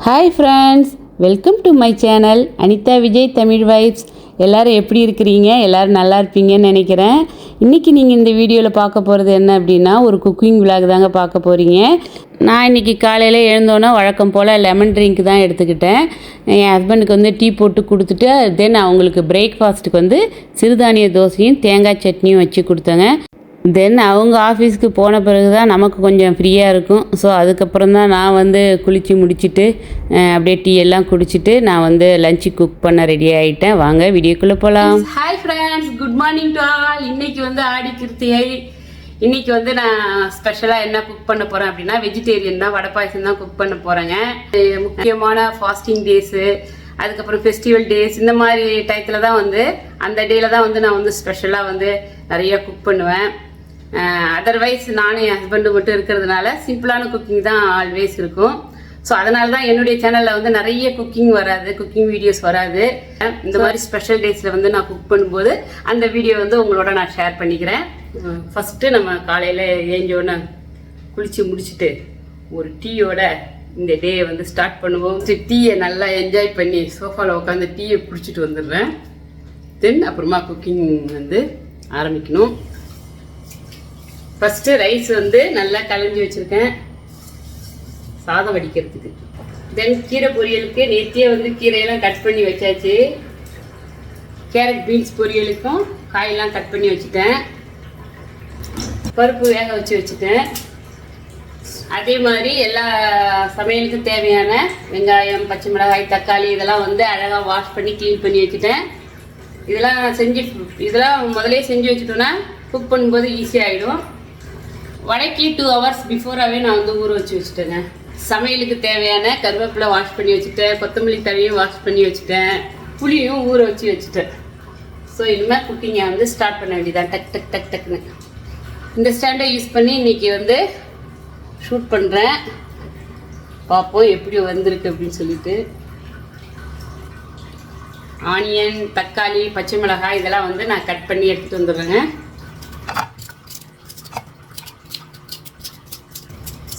Hi friends, welcome to my channel Anitha Vijay Tamil vibes. எல்லோரும் எப்படி இருக்கிறீங்க? எல்லோரும் நல்லா இருப்பீங்கன்னு நினைக்கிறேன். இன்றைக்கி நீங்கள் இந்த வீடியோவில் பார்க்க போகிறது என்ன அப்படின்னா, ஒரு குக்கிங் விலாக் தாங்க பார்க்க போகிறீங்க. நான் இன்றைக்கி காலையில் எழுந்தோன்னே வழக்கம் போல் லெமன் ட்ரிங்க் தான் எடுத்துக்கிட்டேன். என் ஹஸ்பண்டுக்கு வந்து டீ போட்டு கொடுத்துட்டு தென் அவங்களுக்கு பிரேக்ஃபாஸ்ட்டுக்கு வந்து சிறுதானிய தோசையும் தேங்காய் சட்னியும் வச்சு கொடுத்தேங்க. தென் அவங்க ஆஃபீஸ்க்கு போன பிறகு தான் நமக்கு கொஞ்சம் ஃப்ரீயாக இருக்கும். ஸோ அதுக்கப்புறம் தான் நான் வந்து குளித்து முடிச்சுட்டு அப்படியே டீ எல்லாம் குடிச்சிட்டு நான் வந்து லஞ்சு குக் பண்ண ரெடி ஆகிட்டேன். வாங்க வீடியோக்குள்ளே போகலாம். Hi friends, good morning to all. இன்றைக்கி வந்து ஆடி கிருத்திகை. இன்றைக்கி வந்து நான் ஸ்பெஷலாக என்ன குக் பண்ண போகிறேன் அப்படின்னா, வெஜிடேரியன் தான், வடை பாயசம் தான் குக் பண்ண போகிறேங்க. முக்கியமான ஃபாஸ்டிங் டேஸு, அதுக்கப்புறம் ஃபெஸ்டிவல் டேஸ், இந்த மாதிரி டயத்தில் தான் வந்து அந்த டேயில் தான் வந்து நான் வந்து ஸ்பெஷலாக வந்து நிறையா குக் பண்ணுவேன். அதர்வைஸ் நானும் என் ஹஸ்பண்டு மட்டும் இருக்கிறதுனால சிம்பிளான குக்கிங் தான் ஆல்வேஸ் இருக்கும். ஸோ அதனால தான் என்னுடைய சேனலில் வந்து நிறைய குக்கிங் வராது, குக்கிங் வீடியோஸ் வராது. இந்த மாதிரி ஸ்பெஷல் டேஸில் வந்து நான் குக் பண்ணும்போது அந்த வீடியோ வந்து உங்களோட நான் ஷேர் பண்ணிக்கிறேன். ஃபஸ்ட்டு நம்ம காலையில் ஏஞ்சோன்னு குளித்து முடிச்சுட்டு ஒரு டீயோட இந்த டேயை வந்து ஸ்டார்ட் பண்ணுவோம். டீயை நல்லா என்ஜாய் பண்ணி சோஃபாவில் உட்காந்து டீயை குடிச்சிட்டு வந்துடுறேன். தென் அப்புறமா குக்கிங் வந்து ஆரம்பிக்கணும். ஃபஸ்ட்டு ரைஸ் வந்து நல்லா கலஞ்சி வச்சுருக்கேன் சாதம் வடிக்கிறதுக்கு. தென் கீரை பொரியலுக்கு நேத்தியே வந்து கீரையெல்லாம் கட் பண்ணி வச்சாச்சு. கேரட் பீன்ஸ் பொரியலுக்கும் காயெல்லாம் கட் பண்ணி வச்சுட்டேன். பருப்பு வேக வச்சுட்டேன். அதே மாதிரி எல்லா சமையலுக்கும் தேவையான வெங்காயம், பச்சை மிளகாய், தக்காளி இதெல்லாம் வந்து அழகாக வாஷ் பண்ணி க்ளீன் பண்ணி வச்சுட்டேன். இதெல்லாம் முதலே செஞ்சு வச்சுட்டோன்னா குக் பண்ணும்போது ஈஸியாகிடும். வடைக்கு 2 hours பிஃபோராகவே நான் வந்து ஊற வச்சுட்டேங்க. சமையலுக்கு தேவையான கருவேப்பிலை வாஷ் பண்ணி வச்சுட்டேன், கொத்தமல்லி தழையும் வாஷ் பண்ணி வச்சுட்டேன், புளியும் ஊற வச்சுட்டேன். ஸோ இனிமேல் குக்கிங்கை வந்து ஸ்டார்ட் பண்ண வேண்டியதான். டக் டக் டக் டக்குன்னு இந்த ஸ்டாண்டை யூஸ் பண்ணி இன்றைக்கி வந்து ஷூட் பண்ணுறேன். பார்ப்போம் எப்படி வந்திருக்கு அப்படின்னு சொல்லிட்டு. ஆனியன், தக்காளி, பச்சை மிளகாய் இதெல்லாம் வந்து நான் கட் பண்ணி எடுத்துகிட்டு வந்துடுறேங்க.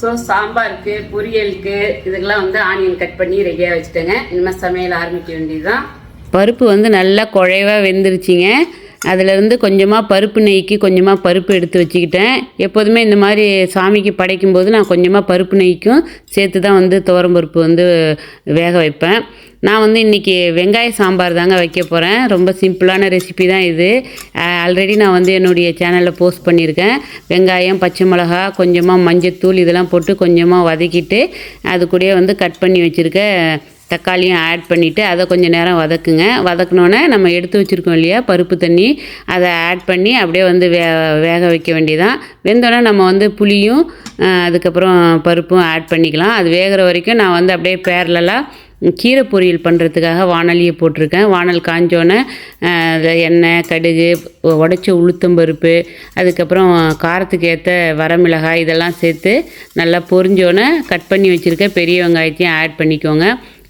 ஸோ சாம்பாருக்கு, பொரியலுக்கு இதுக்கெல்லாம் வந்து ஆனியன் கட் பண்ணி ரெடியாக வச்சுட்டேங்க. இனிமேல் சமையல் ஆரம்பிக்க வேண்டியது தான். பருப்பு வந்து நல்லா குழைவாக வெந்துருச்சிங்க. அதிலேருந்து கொஞ்சமாக பருப்பு நெய்க்கு கொஞ்சமாக பருப்பு எடுத்து வச்சுக்கிட்டேன். எப்போதுமே இந்த மாதிரி சாமிக்கு படைக்கும்போது நான் கொஞ்சமாக பருப்பு நெய்க்கும் சேர்த்து தான் வந்து துவரம்பருப்பு வந்து வேக வைப்பேன். நான் வந்து இன்றைக்கி வெங்காய சாம்பார் தாங்க வைக்க போகிறேன். ரொம்ப சிம்பிளான ரெசிபி தான் இது. ஆல்ரெடி நான் வந்து என்னுடைய சேனலில் போஸ்ட் பண்ணியிருக்கேன். வெங்காயம், பச்சை மிளகா, கொஞ்சமாக மஞ்சத்தூள் இதெல்லாம் போட்டு கொஞ்சமாக வதக்கிட்டு அது கூடயே வந்து கட் பண்ணி வச்சுருக்க தக்காளியும் ஆட் பண்ணிவிட்டு அதை கொஞ்சம் நேரம் வதக்குங்க. வதக்கினோன்னே நம்ம எடுத்து வச்சுருக்கோம் இல்லையா பருப்பு தண்ணி, அதை ஆட் பண்ணி அப்படியே வந்து வேக வைக்க வேண்டியதான். வெந்தோடனே நம்ம வந்து புளியும் அதுக்கப்புறம் பருப்பும் ஆட் பண்ணிக்கலாம். அது வேகிற வரைக்கும் நான் வந்து அப்படியே பேரலாக கீரை பொரியல் பண்ணுறதுக்காக வானலியை போட்டிருக்கேன். வானல் காஞ்சோன்னே எண்ணெய், கடுகு, உடைச்ச உளுத்தம்பருப்பு, அதுக்கப்புறம் காரத்துக்கு ஏற்ற வரமிளகாய் இதெல்லாம் சேர்த்து நல்லா பொரிஞ்சோன்னே கட் பண்ணி வச்சுருக்க பெரிய வெங்காயத்தையும் ஆட் பண்ணிக்கோங்க.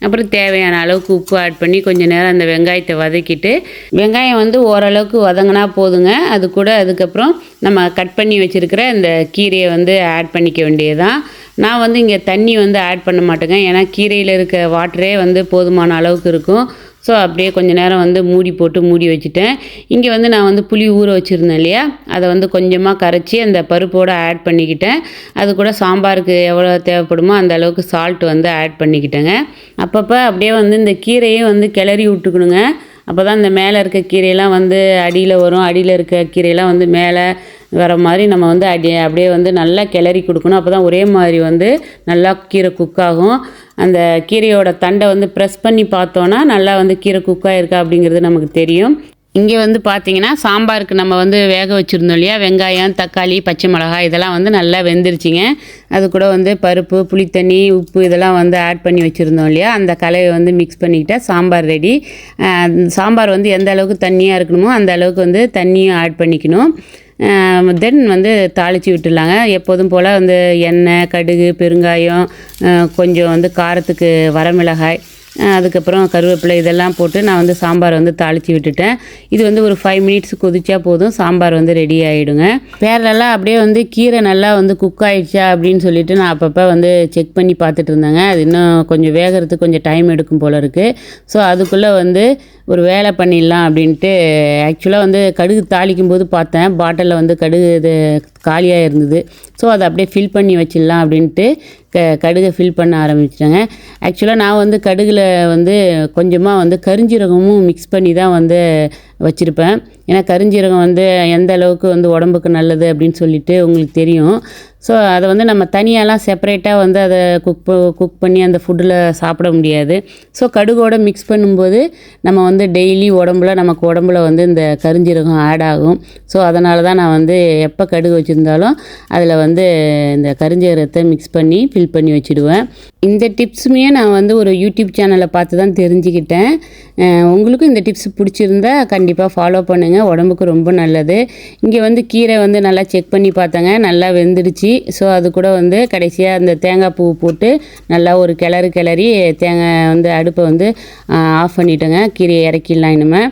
அப்புறம் தேவையான அளவுக்கு உப்பு ஆட் பண்ணி கொஞ்சம் நேரம் அந்த வெங்காயத்தை வதக்கிட்டு, வெங்காயம் வந்து ஓரளவுக்கு வதங்கினா போதுங்க. அது கூட அதுக்கப்புறம் நம்ம கட் பண்ணி வச்சுருக்கிற இந்த கீரையை வந்து ஆட் பண்ணிக்க வேண்டியதுதான். நான் வந்து இங்கே தண்ணி வந்து ஆட் பண்ண மாட்டேங்க, ஏன்னா கீரையில் இருக்க வாட்டரே வந்து போதுமான அளவுக்கு இருக்கும். ஸோ அப்படியே கொஞ்சம் நேரம் வந்து மூடி வச்சுட்டேன். இங்கே வந்து நான் வந்து புளி ஊற வச்சுருந்தேன் இல்லையா, அதை வந்து கொஞ்சமாக கரைச்சி அந்த பருப்போடு ஆட் பண்ணிக்கிட்டேன். அது கூட சாம்பாருக்கு எவ்வளோ தேவைப்படுமோ அந்த அளவுக்கு சால்ட் வந்து ஆட் பண்ணிக்கிட்டேங்க. அப்பப்போ அப்படியே வந்து இந்த கீரையும் வந்து கிளறி விட்டுக்கணுங்க. அப்போ தான் இந்த மேலே இருக்க கீரையெல்லாம் வந்து அடியில் வரும், அடியில் இருக்க கீரையெல்லாம் வந்து மேலே வர மாதிரி நம்ம வந்து அப்படியே வந்து நல்லா கிளறி கொடுக்கணும். அப்போ தான் ஒரே மாதிரி வந்து நல்லா கீரை குக் ஆகும். அந்த கீரையோட தண்டை வந்து ப்ரெஸ் பண்ணி பார்த்தோன்னா நல்லா வந்து கீரை குக்காக இருக்கா அப்படிங்கிறது நமக்கு தெரியும். இங்கே வந்து பார்த்திங்கன்னா சாம்பாருக்கு நம்ம வந்து வேக வச்சுருந்தோம் இல்லையா, வெங்காயம், தக்காளி, பச்சை மிளகாய் இதெல்லாம் வந்து நல்லா வெந்துருச்சிங்க. அது கூட வந்து பருப்பு, புளித்தண்ணி, உப்பு இதெல்லாம் வந்து ஆட் பண்ணி வச்சுருந்தோம் இல்லையா, அந்த கலவையை வந்து மிக்ஸ் பண்ணிக்கிட்டால் சாம்பார் ரெடி. சாம்பார் வந்து எந்த அளவுக்கு தண்ணியாக இருக்கணுமோ அந்த அளவுக்கு வந்து தண்ணியும் ஆட் பண்ணிக்கணும். தென் வந்து தாளித்து விட்டுடலாங்க. எப்போதும் போல் வந்து எண்ணெய், கடுகு, பெருங்காயம், கொஞ்சம் வந்து காரத்துக்கு வரமிளகாய், அதுக்கப்புறம் கருவேப்பிலை இதெல்லாம் போட்டு நான் வந்து சாம்பார் வந்து தாளித்து விட்டுட்டேன். இது வந்து ஒரு 5 மினிட்ஸ் கொதிச்சா போதும், சாம்பார் வந்து ரெடி ஆகிடுங்க. பேரலெல்லாம் அப்படியே வந்து கீரை நல்லா வந்து குக் ஆகிடுச்சா அப்படின்னு சொல்லிட்டு நான் அப்பப்போ வந்து செக் பண்ணி பார்த்துட்டு இருந்தேங்க. அது இன்னும் கொஞ்சம் வேகிறதுக்கு கொஞ்சம் டைம் எடுக்கும் போல் இருக்குது. ஸோ அதுக்குள்ளே வந்து ஒரு வேலை பண்ணிடலாம் அப்படின்ட்டு ஆக்சுவலாக வந்து கடுகு தாளிக்கும் போது பார்த்தேன், பாட்டிலில் வந்து கடுகு இது காலியாக இருந்தது. ஸோ அதை அப்படியே ஃபில் பண்ணி வச்சிடலாம் அப்படின்ட்டு கடுகை ஃபில் பண்ண ஆரம்பிச்சிட்டேங்க. ஆக்சுவலாக நான் வந்து கடுகில் வந்து கொஞ்சமாக வந்து கருஞ்சீரகமும் மிக்ஸ் பண்ணி தான் வந்து வச்சுருப்பேன். ஏன்னா கருஞ்சீரகம் வந்து எந்த அளவுக்கு வந்து உடம்புக்கு நல்லது அப்படின்னு சொல்லிட்டு உங்களுக்கு தெரியும். ஸோ அதை வந்து நம்ம தனியாலாம் செப்பரேட்டாக வந்து அதை குக் பண்ணி அந்த ஃபுட்டில் சாப்பிட முடியாது. ஸோ கடுகோடு மிக்ஸ் பண்ணும்போது நம்ம வந்து டெய்லி நமக்கு உடம்புல வந்து இந்த கருஞ்சீரகம் ஆட் ஆகும். ஸோ அதனால தான் நான் வந்து எப்போ கடுகு வச்சுருந்தாலும் அதில் வந்து இந்த கருஞ்சீரகத்தை மிக்ஸ் பண்ணி ஃபில் பண்ணி வச்சுடுவேன். இந்த டிப்ஸுமே நான் வந்து ஒரு யூடியூப் சேனலை பார்த்து தான் தெரிஞ்சுக்கிட்டேன். உங்களுக்கும் இந்த டிப்ஸ் பிடிச்சிருந்தா கண்டிப்பாக ஃபாலோ பண்ணுங்கள், உடம்புக்கு ரொம்ப நல்லது. இங்கே வந்து கீரை வந்து நல்லா செக் பண்ணி பார்த்தேங்க, நல்லா வெந்துடுச்சு. ஸோ அது கூட வந்து கடைசியாக அந்த தேங்காய் பூ போட்டு நல்லா ஒரு கிளறி தேங்காய் வந்து அடுப்பை வந்து ஆஃப் பண்ணிட்டேங்க. கீரையை இறக்கிடலாம் இனிமேல்.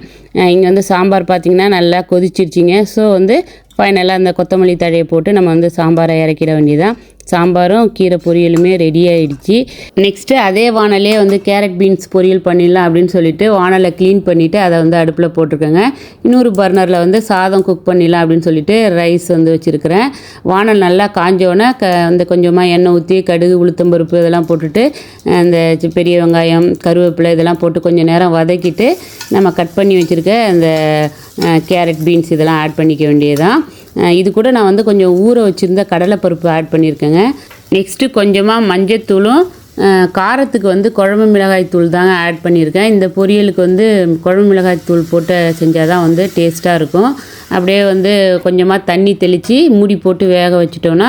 இங்கே வந்து சாம்பார் பார்த்திங்கன்னா நல்லா கொதிச்சிருச்சிங்க. ஸோ வந்து ஃபைனலாக அந்த கொத்தமல்லி தழையை போட்டு நம்ம வந்து சாம்பாரை இறக்கிட வேண்டியதான். சாம்பாரும் கீரை பொரியலுமே ரெடி ஆகிடுச்சு. நெக்ஸ்ட்டு அதே வானலே வந்து கேரட் பீன்ஸ் பொரியல் பண்ணிடலாம் அப்படின்னு சொல்லிட்டு வானலை க்ளீன் பண்ணிவிட்டு அதை வந்து அடுப்பில் போட்டிருக்கேங்க. இன்னொரு பர்னரில் வந்து சாதம் குக் பண்ணிடலாம் அப்படின்னு சொல்லிட்டு ரைஸ் வந்து வச்சுருக்கிறேன். வானல் நல்லா காஞ்சோன்னே வந்து கொஞ்சமாக எண்ணெய் ஊற்றி கடுகு உளுத்தம்பருப்பு இதெல்லாம் போட்டுட்டு அந்த பெரிய வெங்காயம் கருவேப்பிலை இதெல்லாம் போட்டு கொஞ்சம் நேரம் வதக்கிட்டு நம்ம கட் பண்ணி வச்சுருக்க அந்த கேரட் பீன்ஸ் இதெல்லாம் ஆட் பண்ணிக்க வேண்டியதான். இது கூட நான் வந்து கொஞ்சம் ஊற வச்சுருந்த கடலைப்பருப்பு ஆட் பண்ணியிருக்கேங்க. நெக்ஸ்ட்டு கொஞ்சமாக மஞ்சத்தூளும் காரத்துக்கு வந்து குழம்பு மிளகாய் தூள் தாங்க ஆட் பண்ணியிருக்கேன். இந்த பொரியலுக்கு வந்து குழம்பு மிளகாய் தூள் போட்டு செஞ்சால் தான் வந்து டேஸ்ட்டாக இருக்கும். அப்படியே வந்து கொஞ்சமாக தண்ணி தெளித்து மூடி போட்டு வேக வச்சிட்டோன்னா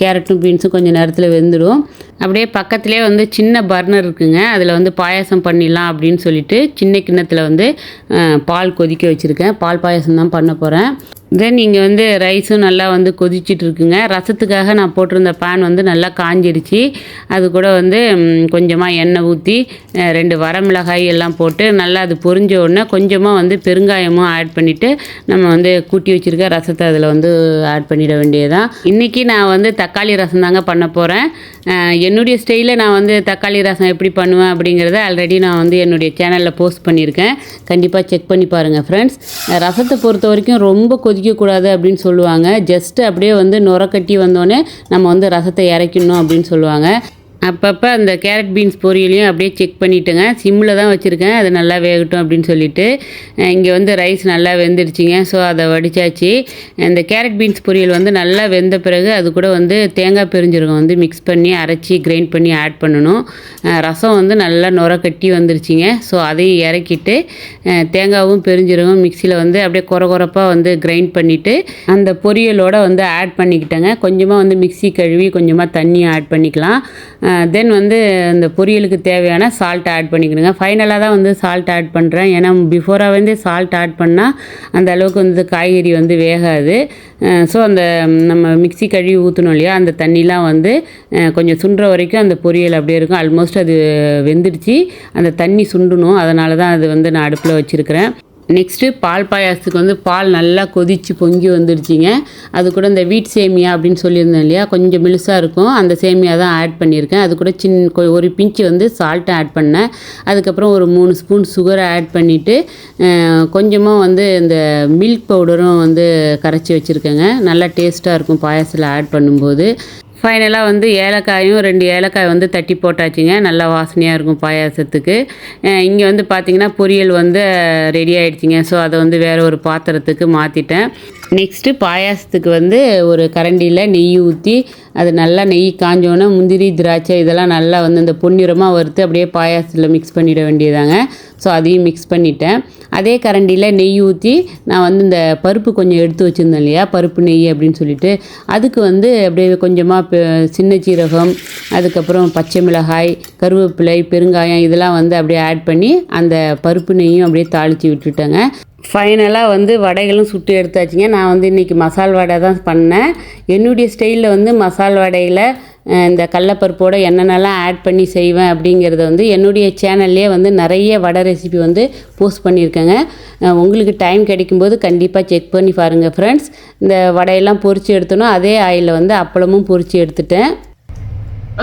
கேரட்டும் பீன்ஸும் கொஞ்சம் நேரத்தில் வெந்துடும். அப்படியே பக்கத்துலேயே வந்து சின்ன பர்னர் இருக்குங்க, அதில் வந்து பாயாசம் பண்ணிடலாம் அப்படின்னு சொல்லிட்டு சின்ன கிண்ணத்தில் வந்து பால் கொதிக்க வச்சுருக்கேன். பால் பாயாசம் தான் பண்ண போகிறேன். தென் இங்கே வந்து ரைஸும் நல்லா வந்து கொதிச்சிட்ருக்குங்க. ரசத்துக்காக நான் போட்டிருந்த பேன் வந்து நல்லா காஞ்சிடுச்சு. அது கூட வந்து கொஞ்சமாக எண்ணெய் ஊற்றி 2 வரமிளகாய் எல்லாம் போட்டு நல்லா அது பொரிஞ்ச உடனே கொஞ்சமாக வந்து பெருங்காயமும் ஆட் பண்ணிவிட்டு நம்ம வந்து கூட்டி வச்சுருக்க ரசத்தை அதில் வந்து ஆட் பண்ணிட வேண்டியதான். இன்றைக்கி நான் வந்து தக்காளி ரசம் தாங்க பண்ண போகிறேன். என்னுடைய ஸ்டைலில் நான் வந்து தக்காளி ரசம் எப்படி பண்ணுவேன் அப்படிங்கிறத ஆல்ரெடி நான் வந்து என்னுடைய சேனலில் போஸ்ட் பண்ணியிருக்கேன். கண்டிப்பாக செக் பண்ணி பாருங்கள் ஃப்ரெண்ட்ஸ். ரசத்தை பொறுத்த வரைக்கும் ரொம்ப கொதிக்கக்கூடாது அப்படின்னு சொல்லுவாங்க. ஜஸ்ட்டு அப்படியே வந்து நுரக்கட்டி வந்தோடனே நம்ம வந்து ரசத்தை இறக்கணும் அப்படின்னு சொல்லுவாங்க. அப்பப்போ அந்த கேரட் பீன்ஸ் பொரியலையும் அப்படியே செக் பண்ணிவிட்டுங்க. சிம்மில் தான் வச்சுருக்கேன், அது நல்லா வேகட்டும் அப்படின்னு சொல்லிட்டு. இங்கே வந்து ரைஸ் நல்லா வெந்துடுச்சிங்க. ஸோ அதை வடித்தாச்சு. இந்த கேரட் பீன்ஸ் பொரியல் வந்து நல்லா வெந்த பிறகு அது கூட வந்து தேங்காய் பெருஞ்சீரகம் வந்து மிக்ஸ் பண்ணி அரைச்சி கிரைண்ட் பண்ணி ஆட் பண்ணணும். ரசம் வந்து நல்லா நுர கட்டி வந்துருச்சிங்க. ஸோ அதையும் இறக்கிட்டு தேங்காயும் பெருஞ்சீரகம் மிக்சியில் வந்து அப்படியே கொரப்பாக வந்து கிரைண்ட் பண்ணிவிட்டு அந்த பொரியலோடு வந்து ஆட் பண்ணிக்கிட்டேங்க. கொஞ்சமாக வந்து மிக்சி கழுவி கொஞ்சமாக தண்ணி ஆட் பண்ணிக்கலாம். தென் வந்து இந்த பொரியலுக்கு தேவையான சால்ட் ஆட் பண்ணிக்கணுங்க. ஃபைனலாக தான் வந்து சால்ட் ஆட் பண்ணுறேன். ஏன்னா பிஃபோராக வந்து சால்ட் ஆட் பண்ணால் அந்த அளவுக்கு வந்து காய்கறி வந்து வேகாது. ஸோ அந்த நம்ம மிக்சி கழுவி ஊற்றணும் இல்லையா, அந்த தண்ணிலாம் வந்து கொஞ்சம் சுண்டுற வரைக்கும் அந்த பொரியல் அப்படியே இருக்கும். ஆல்மோஸ்ட் அது வெந்துடுச்சு. அந்த தண்ணி சுண்டணும், அதனால தான் அது வந்து நான் அடுப்பில் வச்சுருக்கிறேன். நெக்ஸ்ட்டு பால் பாயாசத்துக்கு வந்து பால் நல்லா கொதித்து பொங்கி வந்துடுச்சிங்க. அது கூட இந்த வீட் சேமியா அப்படின்னு சொல்லியிருந்தேன் இல்லையா, கொஞ்சம் மெலுசாக இருக்கும், அந்த சேமியா தான் ஆட் பண்ணியிருக்கேன். அது கூட ஒரு பிஞ்சு வந்து சால்ட்டை ஆட் பண்ணேன். அதுக்கப்புறம் ஒரு 3 ஸ்பூன் சுகரை ஆட் பண்ணிவிட்டு கொஞ்சமாக வந்து இந்த மில்க் பவுடரும் வந்து கரைச்சி வச்சுருக்கேங்க. நல்லா டேஸ்ட்டாக இருக்கும் பாயாசத்தில் ஆட் பண்ணும்போது. ஃபைனலாக வந்து ஏலக்காயும் 2 ஏலக்காய் வந்து தட்டி போட்டாச்சுங்க. நல்லா வாசனையாக இருக்கும் பாயாசத்துக்கு. இங்கே வந்து பார்த்திங்கன்னா பொரியல் வந்து ரெடி ஆகிடுச்சிங்க. ஸோ அதை வந்து வேறு ஒரு பாத்திரத்துக்கு மாற்றிட்டேன். நெக்ஸ்ட்டு பாயாசத்துக்கு வந்து ஒரு கரண்டியில் நெய் ஊற்றி அது நல்லா நெய் காஞ்சோன்னே முந்திரி திராட்சை இதெல்லாம் நல்லா வந்து இந்த பொன்னிறமாக வறுத்து அப்படியே பாயாசத்தில் மிக்ஸ் பண்ணிட வேண்டியதாங்க. ஸோ அதையும் மிக்ஸ் பண்ணிட்டேன். அதே கரண்டியில் நெய் ஊற்றி நான் வந்து இந்த பருப்பு கொஞ்சம் எடுத்து வச்சுருந்தேன் இல்லையா, பருப்பு நெய் அப்படின்னு சொல்லிட்டு அதுக்கு வந்து அப்படியே கொஞ்சமாக சின்ன சீரகம், அதுக்கப்புறம் பச்சை மிளகாய், கருவேப்பிலை, பெருங்காயம் இதெல்லாம் வந்து அப்படியே ஆட் பண்ணி அந்த பருப்பு நெய்யும் அப்படியே தாளித்து விட்டுட்டேங்க. ஃபைனலாக வந்து வடைகளும் சுட்டு எடுத்தாச்சுங்க. நான் வந்து இன்றைக்கி மசால் வடை தான் பண்ணேன். என்னுடைய ஸ்டைலில் வந்து மசால் வடையில் இந்த கடலப்பருப்போடு என்னென்னலாம் ஆட் பண்ணி செய்வேன் அப்படிங்கிறத வந்து என்னுடைய சேனல்லே வந்து நிறைய வடை ரெசிபி வந்து போஸ்ட் பண்ணியிருக்கேங்க. உங்களுக்கு டைம் கிடைக்கும்போது கண்டிப்பாக செக் பண்ணி பாருங்கள் ஃப்ரெண்ட்ஸ். இந்த வடையெல்லாம் பொரித்து எடுத்தோன்னா அதே ஆயிலில் வந்து அப்பளமும் பொரித்து எடுத்துட்டேன்.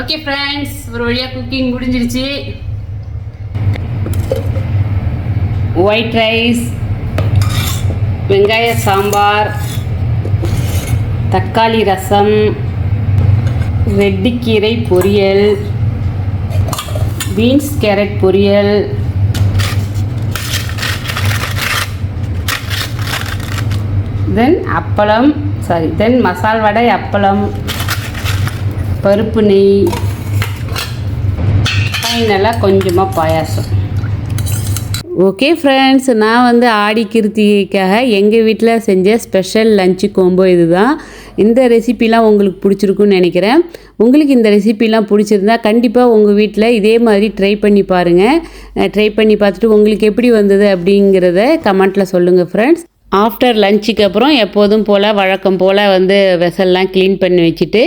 ஓகே ஃப்ரெண்ட்ஸ், ஒரு வழியாக குக்கிங் முடிஞ்சிருச்சு. ஒயிட் ரைஸ், வெங்காய சாம்பார், தக்காளி ரசம், வெட்டிக்கீரை பொரியல், பீன்ஸ் கேரட் பொரியல், தென் மசால் வடை, அப்பளம், பருப்பு நெய், ஃபைனலாக கொஞ்சமாக பாயாசம். ஓகே ஃப்ரெண்ட்ஸ், நான் வந்து ஆடி கிருத்திகைக்காக எங்கள் வீட்டில் செஞ்ச ஸ்பெஷல் லஞ்சு கோம்போ இது தான். இந்த ரெசிபிலாம் உங்களுக்கு பிடிச்சிருக்குன்னு நினைக்கிறேன். உங்களுக்கு இந்த ரெசிபிலாம் பிடிச்சிருந்தா கண்டிப்பாக உங்கள் வீட்டில் இதே மாதிரி ட்ரை பண்ணி பாருங்கள். ட்ரை பண்ணி பார்த்துட்டு உங்களுக்கு எப்படி வந்தது அப்படிங்கிறத கமெண்ட்டில் சொல்லுங்கள் ஃப்ரெண்ட்ஸ். ஆஃப்டர் லஞ்சுக்கு அப்புறம் எப்போதும் போல் வழக்கம் போல் வந்து வெசல்லாம் க்ளீன் பண்ணி வச்சுட்டு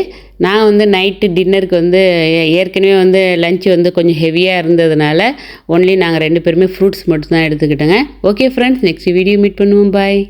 நான் வந்து நைட்டு டின்னருக்கு வந்து ஏற்கனவே வந்து லஞ்சு வந்து கொஞ்சம் ஹெவியாக இருந்ததுனால ஒன்லி நாங்கள் 2 பேருமே ஃப்ரூட்ஸ் மட்டும் தான் எடுத்துக்கிட்டோங்க. Okay friends, next video meet பண்ணுவோம். பாய்.